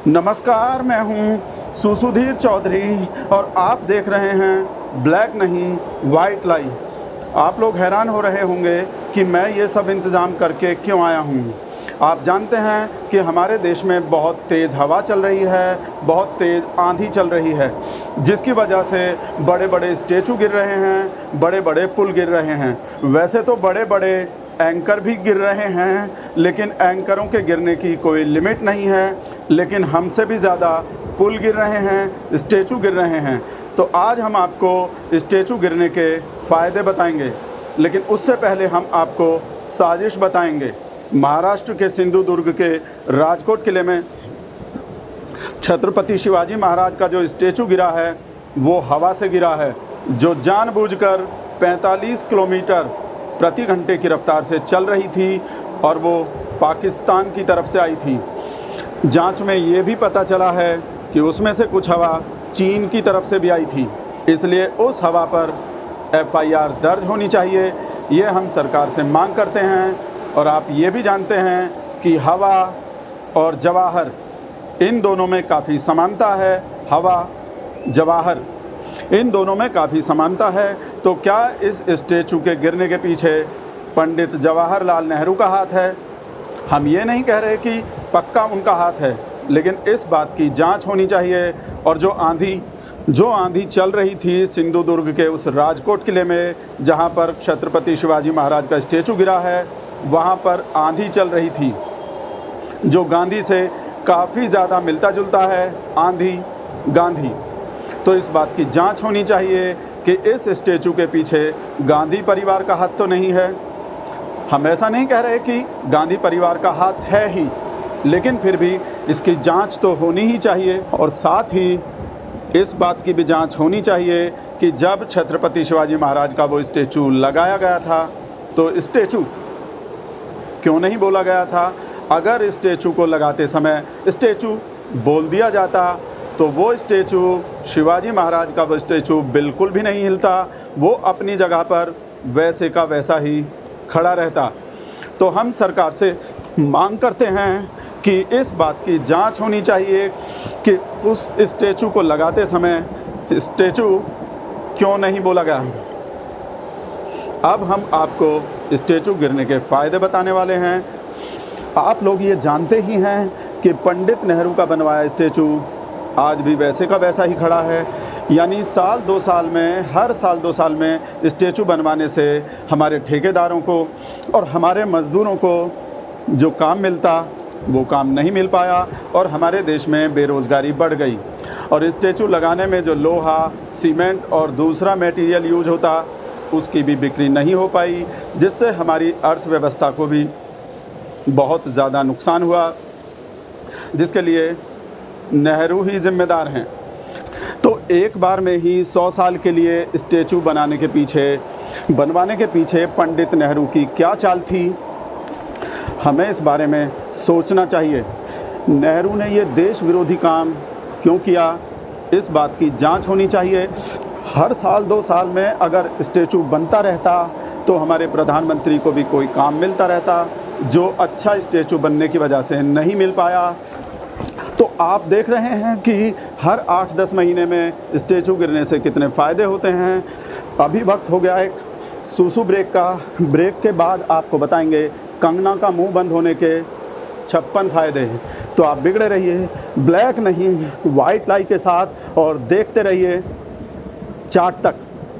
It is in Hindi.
नमस्कार, मैं हूं सुसुधीर चौधरी और आप देख रहे हैं ब्लैक नहीं वाइट लाई। आप लोग हैरान हो रहे होंगे कि मैं ये सब इंतज़ाम करके क्यों आया हूं। आप जानते हैं कि हमारे देश में बहुत तेज़ हवा चल रही है, बहुत तेज़ आंधी चल रही है, जिसकी वजह से बड़े बड़े स्टैचू गिर रहे हैं, बड़े बड़े पुल गिर रहे हैं। वैसे तो बड़े बड़े एंकर भी गिर रहे हैं, लेकिन एंकरों के गिरने की कोई लिमिट नहीं है। लेकिन हमसे भी ज़्यादा पुल गिर रहे हैं, स्टैचू गिर रहे हैं। तो आज हम आपको स्टैचू गिरने के फ़ायदे बताएंगे, लेकिन उससे पहले हम आपको साजिश बताएंगे। महाराष्ट्र के सिंधुदुर्ग के राजकोट किले में छत्रपति शिवाजी महाराज का जो स्टैचू गिरा है वो हवा से गिरा है, जो जानबूझकर 45 किलोमीटर प्रति घंटे की रफ्तार से चल रही थी और वो पाकिस्तान की तरफ से आई थी। जांच में ये भी पता चला है कि उसमें से कुछ हवा चीन की तरफ से भी आई थी, इसलिए उस हवा पर FIR दर्ज होनी चाहिए। ये हम सरकार से मांग करते हैं। और आप ये भी जानते हैं कि हवा और जवाहर इन दोनों में काफ़ी समानता है। हवा जवाहर इन दोनों में काफ़ी समानता है। तो क्या इस स्टैचू के गिरने के पीछे पंडित जवाहरलाल नेहरू का हाथ है? हम ये नहीं कह रहे कि पक्का उनका हाथ है, लेकिन इस बात की जांच होनी चाहिए। और जो आंधी चल रही थी सिंधुदुर्ग के उस राजकोट किले में, जहां पर छत्रपति शिवाजी महाराज का स्टैचू गिरा है, वहां पर आंधी चल रही थी जो गांधी से काफ़ी ज़्यादा मिलता जुलता है। आंधी गांधी। तो इस बात की जांच होनी चाहिए कि इस स्टैचू के पीछे गांधी परिवार का हाथ तो नहीं है। हम ऐसा नहीं कह रहे कि गांधी परिवार का हाथ है ही, लेकिन फिर भी इसकी जांच तो होनी ही चाहिए। और साथ ही इस बात की भी जांच होनी चाहिए कि जब छत्रपति शिवाजी महाराज का वो स्टैचू लगाया गया था तो स्टैचू क्यों नहीं बोला गया था? अगर स्टैचू को लगाते समय स्टैचू बोल दिया जाता तो वो स्टैचू, शिवाजी महाराज का वो स्टैचू बिल्कुल भी नहीं हिलता, वो अपनी जगह पर वैसे का वैसा ही खड़ा रहता। तो हम सरकार से मांग करते हैं कि इस बात की जांच होनी चाहिए कि उस स्टैचू को लगाते समय स्टैचू क्यों नहीं बोला गया। अब हम आपको स्टैचू गिरने के फ़ायदे बताने वाले हैं। आप लोग ये जानते ही हैं कि पंडित नेहरू का बनवाया स्टैचू आज भी वैसे का वैसा ही खड़ा है। यानी साल 2 साल में, हर साल 2 साल में स्टैचू बनवाने से हमारे ठेकेदारों को और हमारे मज़दूरों को जो काम मिलता वो काम नहीं मिल पाया और हमारे देश में बेरोज़गारी बढ़ गई। और स्टैचू लगाने में जो लोहा, सीमेंट और दूसरा मटेरियल यूज होता उसकी भी बिक्री नहीं हो पाई, जिससे हमारी अर्थव्यवस्था को भी बहुत ज़्यादा नुकसान हुआ, जिसके लिए नेहरू ही जिम्मेदार हैं। तो एक बार में ही 100 साल के लिए स्टैचू बनवाने के पीछे पंडित नेहरू की क्या चाल थी, हमें इस बारे में सोचना चाहिए। नेहरू ने ये देश विरोधी काम क्यों किया, इस बात की जांच होनी चाहिए। हर साल 2 साल में अगर स्टैचू बनता रहता तो हमारे प्रधानमंत्री को भी कोई काम मिलता रहता, जो अच्छा स्टैचू बनने की वजह से नहीं मिल पाया। तो आप देख रहे हैं कि हर 8-10 महीने में स्टैचू गिरने से कितने फ़ायदे होते हैं। अभी वक्त हो गया एक सूसू ब्रेक का। ब्रेक के बाद आपको बताएंगे कंगना का मुंह बंद होने के 56 फ़ायदे। तो आप बिगड़े रहिए ब्लैक नहीं वाइट लाई के साथ और देखते रहिए चार्ट तक।